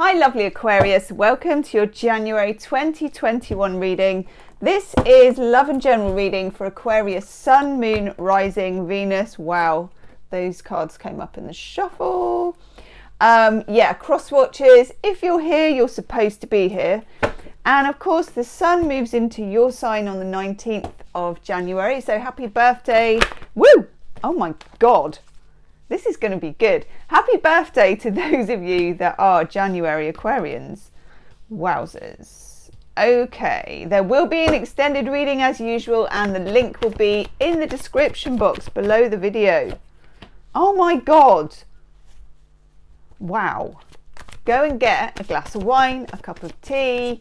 Hi lovely Aquarius, welcome to your January 2021 reading. This is love and general reading for Aquarius Sun, Moon, Rising, Venus. Wow, those cards came up in the shuffle. Cross watchers, if you're here, you're supposed to be here. And of course the Sun moves into your sign on the 19th of January, so happy birthday. Woo! Oh my God. This is going to be good. Happy birthday to those of you that are January Aquarians. Wowzers. Okay, there will be an extended reading as usual, and the link will be in the description box below the video. Oh my God. Wow. Go and get a glass of wine, a cup of tea.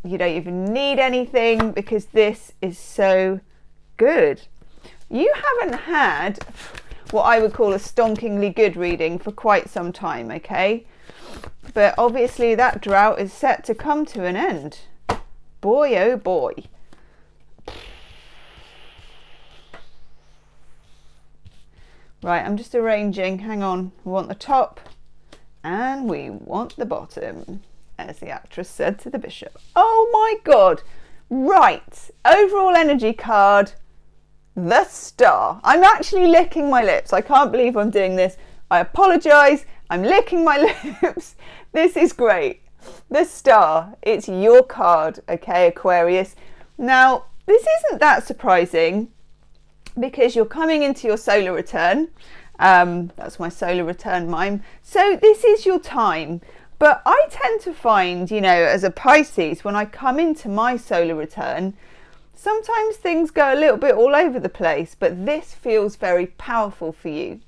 You don't even need anything because this is so good. You haven't had what I would call a stonkingly good reading for quite some time, okay? But obviously that drought is set to come to an end. Boy, oh boy. Right, I'm just arranging. Hang on. We want the top and we want the bottom, as the actress said to the bishop. Oh my God. Right. Overall energy card. The Star. I'm actually licking my lips. I can't believe I'm doing this. I apologise. I'm licking my lips. This is great. The Star. It's your card, okay, Aquarius. Now, this isn't that surprising because you're coming into your solar return. That's my solar return mime. So this is your time. But I tend to find, as a Pisces, when I come into my solar return, sometimes things go a little bit all over the place, but this feels very powerful for you.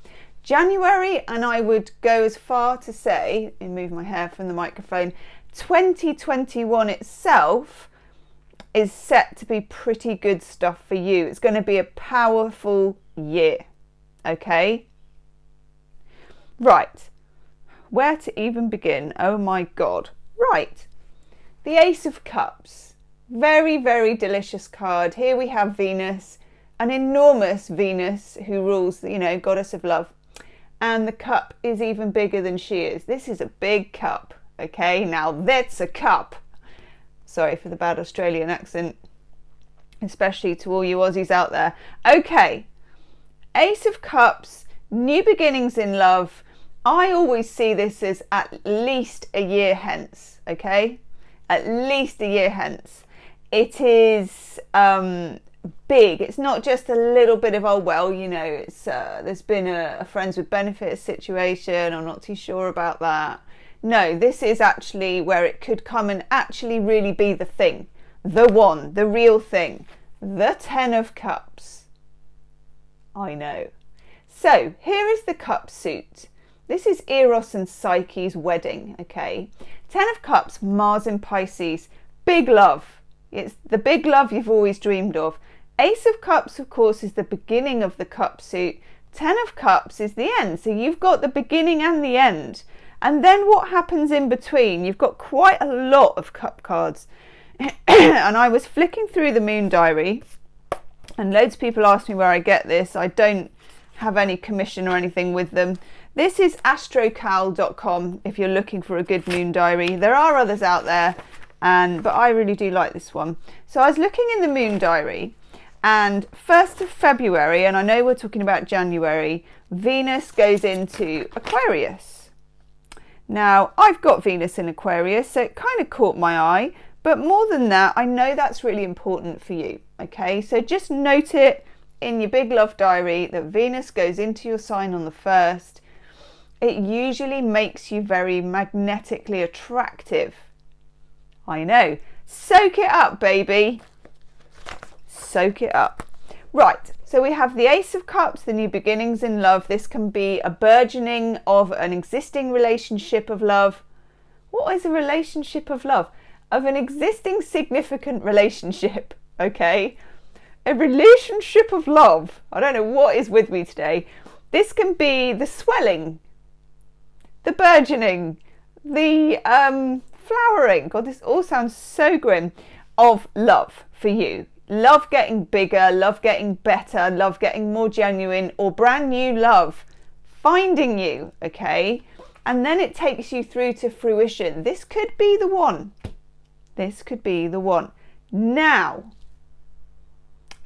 January, and I would go as far to say, let me move my hair from the microphone, 2021 itself is set to be pretty good stuff for you. It's going to be a powerful year, okay? Right, where to even begin? Oh my God. Right, the Ace of Cups. Very, very delicious card. Here we have Venus, an enormous Venus who rules, goddess of love. And the cup is even bigger than she is. This is a big cup, okay? Now that's a cup. Sorry for the bad Australian accent, especially to all you Aussies out there. Okay, Ace of Cups, new beginnings in love. I always see this as at least a year hence, okay? At least a year hence. It is big. It's not just a little bit of, it's there's been a friends with benefits situation. I'm not too sure about that. No, this is actually where it could come and actually really be the thing. The one, the real thing. The 10 of Cups. I know. So here is the cup suit. This is Eros and Psyche's wedding, okay? 10 of Cups, Mars in Pisces. Big love. It's the big love you've always dreamed of. Ace of Cups, of course, is the beginning of the cup suit. 10 of Cups is the end. So you've got the beginning and the end. And then what happens in between? You've got quite a lot of cup cards. And I was flicking through the moon diary, and loads of people ask me where I get this. I don't have any commission or anything with them. This is astrological.com if you're looking for a good moon diary. There are others out there. But I really do like this one. So I was looking in the moon diary, and 1st of February, and I know we're talking about January, Venus goes into Aquarius. Now, I've got Venus in Aquarius, so it kind of caught my eye. But more than that, I know that's really important for you. Okay, so just note it in your big love diary that Venus goes into your sign on the 1st. It usually makes you very magnetically attractive. I know. Soak it up, baby. Soak it up. Right, so we have the Ace of Cups, the new beginnings in love. This can be a burgeoning of an existing relationship of love. What is a relationship of love? Of an existing significant relationship, okay? A relationship of love. I don't know what is with me today. This can be the swelling, the burgeoning, the flowering, God, this all sounds so grim, of love for you. Love getting bigger, love getting better, love getting more genuine, or brand new love finding you, okay? and then it takes you through to fruition. This could be the one. This could be the one. Now,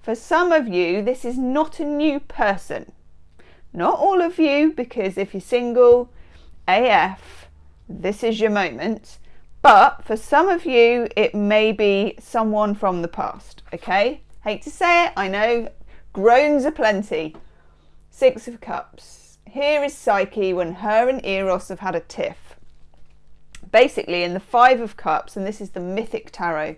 for some of you, this is not a new person. Not all of you, because if you're single, AF, this is your moment. But for some of you, it may be someone from the past, okay? Hate to say it, I know, groans aplenty. 6 of Cups. Here is Psyche when her and Eros have had a tiff. Basically, in the 5 of Cups, and this is the mythic tarot,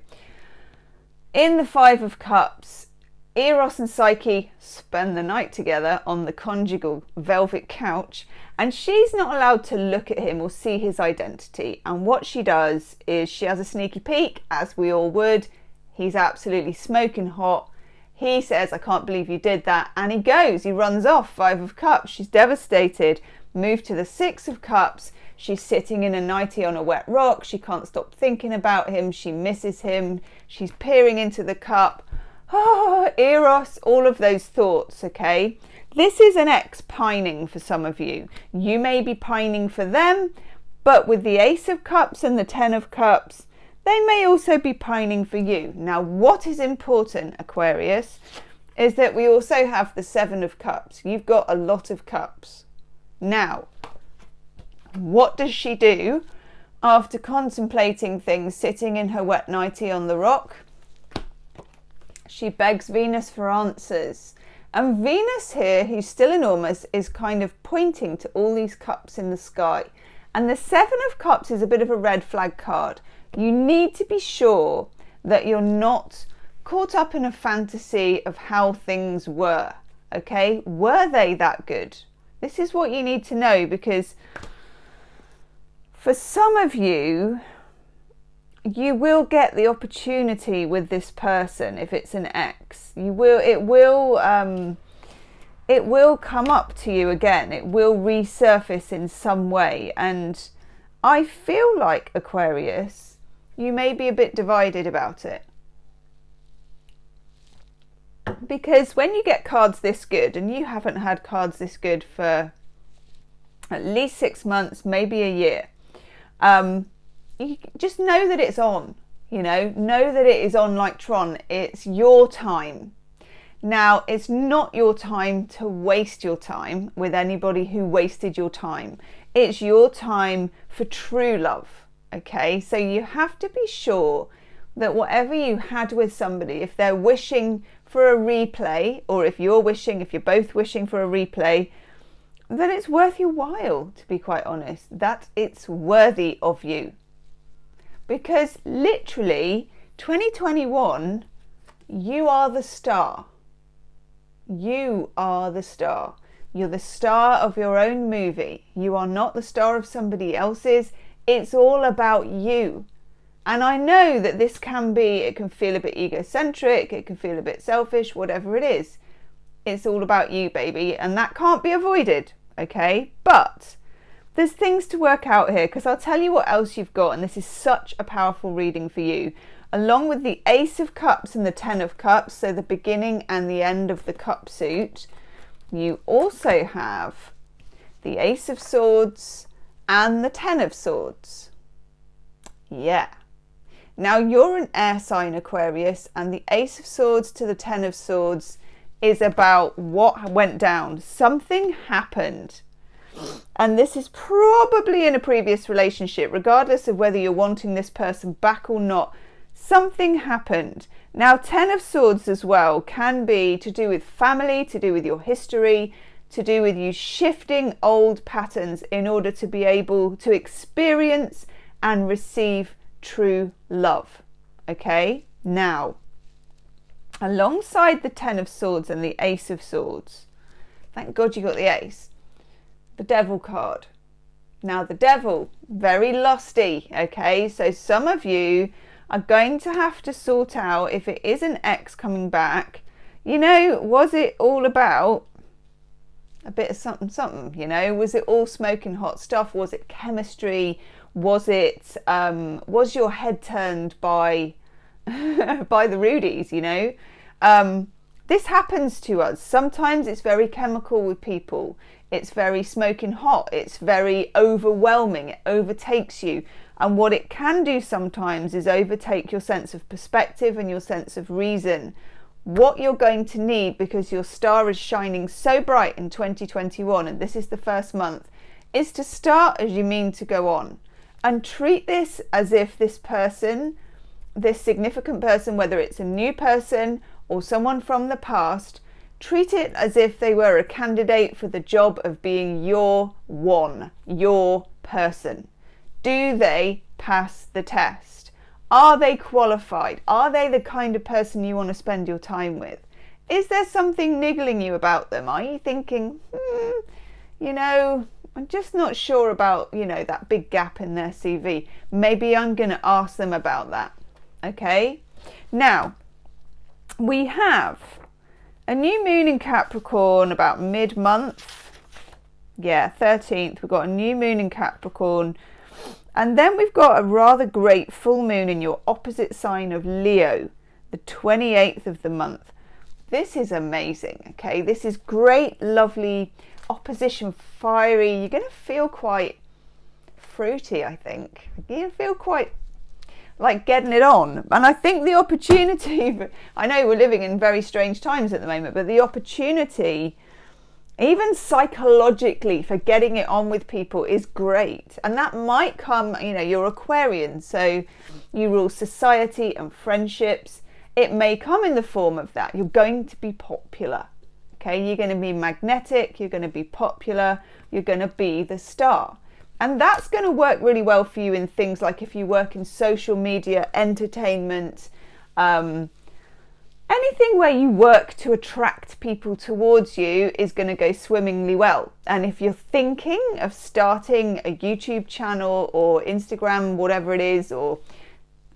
in the 5 of Cups, Eros and Psyche spend the night together on the conjugal velvet couch, and she's not allowed to look at him or see his identity. And what she does is she has a sneaky peek, as we all would. He's absolutely smoking hot. He says, I can't believe you did that. And he goes, he runs off. 5 of Cups. She's devastated. Move to the 6 of Cups. She's sitting in a nightie on a wet rock. She can't stop thinking about him. She misses him. She's peering into the cup. Oh, Eros, all of those thoughts, okay? This is an ex pining for some of you. You may be pining for them, but with the Ace of Cups and the 10 of Cups, they may also be pining for you. Now, what is important, Aquarius, is that we also have the 7 of Cups. You've got a lot of cups. Now, what does she do after contemplating things, sitting in her wet nightie on the rock? She begs Venus for answers. And Venus here, who's still enormous, is kind of pointing to all these cups in the sky. And the 7 of Cups is a bit of a red flag card. You need to be sure that you're not caught up in a fantasy of how things were. Okay? Were they that good? This is what you need to know, because for some of you, you will get the opportunity with this person if it's an ex. It will come up to you again. It will resurface in some way. And I feel like, Aquarius, you may be a bit divided about it. Because when you get cards this good, and you haven't had cards this good for at least 6 months, maybe a year, you just know that it's on, know that it is on like Tron. It's your time. Now, it's not your time to waste your time with anybody who wasted your time. It's your time for true love, okay? So you have to be sure that whatever you had with somebody, if they're wishing for a replay, or if you're both wishing for a replay, that it's worth your while, to be quite honest, that it's worthy of you. Because literally, 2021, you are the star. You are the star. You're the star of your own movie. You are not the star of somebody else's. It's all about you. And I know that it can feel a bit egocentric, it can feel a bit selfish, whatever it is. It's all about you, baby. And that can't be avoided, okay? But there's things to work out here, because I'll tell you what else you've got, and this is such a powerful reading for you. Along with the Ace of Cups and the 10 of Cups, so the beginning and the end of the cup suit, you also have the Ace of Swords and the 10 of Swords. Yeah. Now, you're an air sign, Aquarius, and the Ace of Swords to the 10 of Swords is about what went down. Something happened. And this is probably in a previous relationship, regardless of whether you're wanting this person back or not. Something happened. Now, 10 of Swords as well can be to do with family, to do with your history, to do with you shifting old patterns in order to be able to experience and receive true love. Okay? Now, alongside the 10 of Swords and the Ace of Swords, thank God you got the Ace, the Devil card. Now, the Devil, very lusty, okay? So some of you are going to have to sort out, if it is an ex coming back, was it all about a bit of something, was it all smoking hot stuff? Was it chemistry? Was it, was your head turned by, by the Rudies, This happens to us. Sometimes it's very chemical with people. It's very smoking hot. It's very overwhelming. It overtakes you. And what it can do sometimes is overtake your sense of perspective and your sense of reason. What you're going to need, because your star is shining so bright in 2021, and this is the first month, is to start as you mean to go on. And treat this as if this person, this significant person, whether it's a new person or someone from the past, treat it as if they were a candidate for the job of being your one, your person. Do they pass the test? Are they qualified? Are they the kind of person you want to spend your time with? Is there something niggling you about them? Are you thinking, I'm just not sure about, that big gap in their CV. Maybe I'm going to ask them about that. Okay. Now, we have a new moon in Capricorn about mid-month. Yeah, 13th. We've got a new moon in Capricorn. And then we've got a rather great full moon in your opposite sign of Leo, the 28th of the month. This is amazing. Okay. This is great, lovely opposition, fiery. You're going to feel quite fruity, I think. You're going to feel quite like getting it on. And I think the opportunity, I know we're living in very strange times at the moment, but the opportunity, even psychologically, for getting it on with people is great. And that might come, you're Aquarian, so you rule society and friendships. It may come in the form of that. You're going to be popular. Okay, you're going to be magnetic, you're going to be popular, you're going to be the star. And that's going to work really well for you in things like if you work in social media, entertainment, anything where you work to attract people towards you is going to go swimmingly well. And if you're thinking of starting a YouTube channel or Instagram, whatever it is, or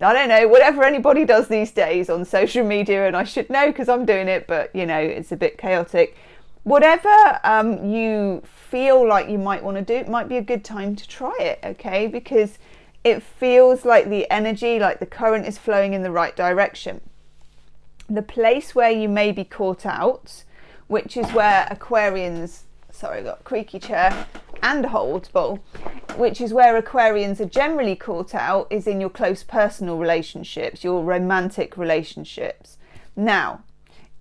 I don't know, whatever anybody does these days on social media, and I should know because I'm doing it, but it's a bit chaotic. Whatever you feel like you might want to do, it might be a good time to try it, okay? Because it feels like the energy, like the current is flowing in the right direction. The place where you may be caught out, which is where Aquarians, sorry, I've got a creaky chair and a hold bowl, which is where Aquarians are generally caught out, is in your close personal relationships, your romantic relationships. Now,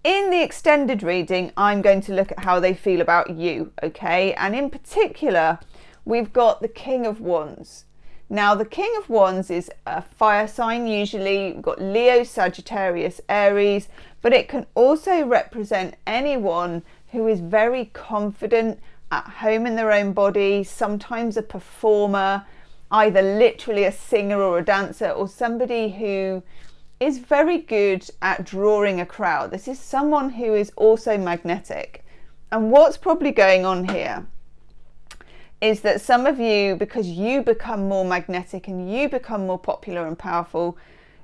in the extended reading, I'm going to look at how they feel about you, okay? And in particular, we've got the King of Wands. Now, the King of Wands is a fire sign usually. We've got Leo, Sagittarius, Aries, but it can also represent anyone who is very confident, at home in their own body, sometimes a performer, either literally a singer or a dancer, or somebody who is very good at drawing a crowd. This is someone who is also magnetic. And what's probably going on here is that some of you, because you become more magnetic and you become more popular and powerful,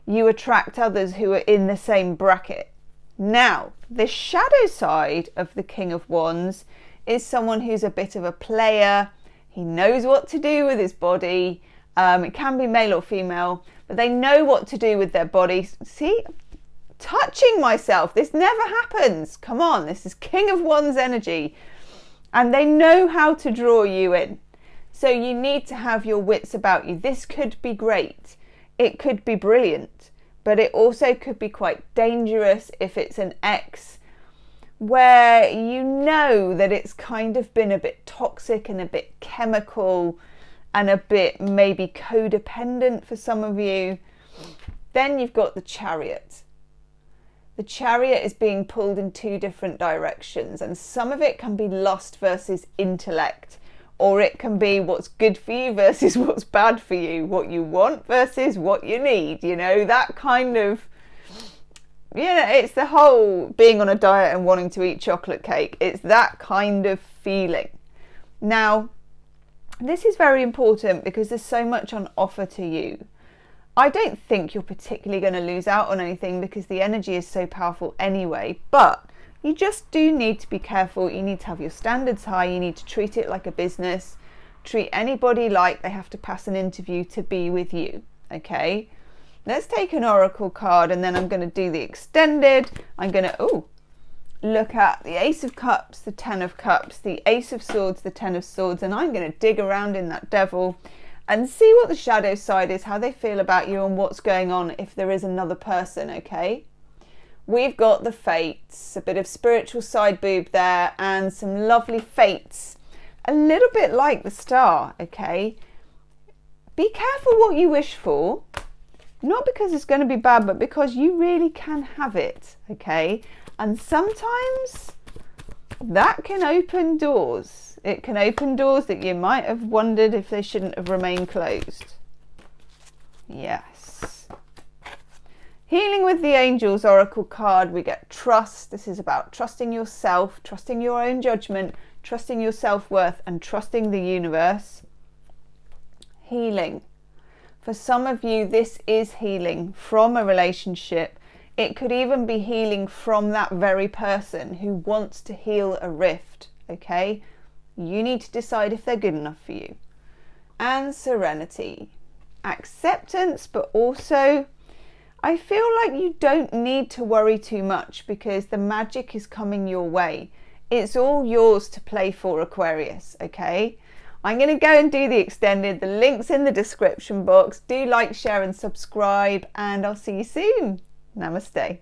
you attract others who are in the same bracket. Now, the shadow side of the King of Wands is someone who's a bit of a player. He knows what to do with his body. It can be male or female, but they know what to do with their body. See, touching myself. This never happens. Come on, this is King of Wands energy. And they know how to draw you in. So you need to have your wits about you. This could be great. It could be brilliant, but it also could be quite dangerous if it's an ex where you know that it's kind of been a bit toxic and a bit chemical and a bit maybe codependent for some of you. Then you've got the Chariot. The Chariot is being pulled in two different directions, and some of it can be lust versus intellect, or it can be what's good for you versus what's bad for you, what you want versus what you need, that kind of, it's the whole being on a diet and wanting to eat chocolate cake. It's that kind of feeling. Now, this is very important because there's so much on offer to you. I don't think you're particularly going to lose out on anything because the energy is so powerful anyway, but you just do need to be careful. You need to have your standards high. You need to treat it like a business. Treat anybody like they have to pass an interview to be with you, okay? Let's take an oracle card, and then I'm going to do the extended. I'm going to, look at the Ace of Cups, the Ten of Cups, the Ace of Swords, the Ten of Swords, and I'm going to dig around in that Devil and see what the shadow side is, how they feel about you and what's going on if there is another person, okay? We've got the Fates, a bit of spiritual side boob there and some lovely fates, a little bit like the Star, okay? Be careful what you wish for, not because it's going to be bad, but because you really can have it, okay? And sometimes that can open doors. It can open doors that you might have wondered if they shouldn't have remained closed. Yes. Healing with the Angels Oracle card, we get trust. This is about trusting yourself, trusting your own judgment, trusting your self-worth, and trusting the universe. Healing. For some of you, this is healing from a relationship. It could even be healing from that very person who wants to heal a rift, okay? You need to decide if they're good enough for you. And serenity. Acceptance, but also I feel like you don't need to worry too much because the magic is coming your way. It's all yours to play for, Aquarius, okay? I'm going to go and do the extended. The link's in the description box. Do like, share and subscribe, and I'll see you soon. Namaste.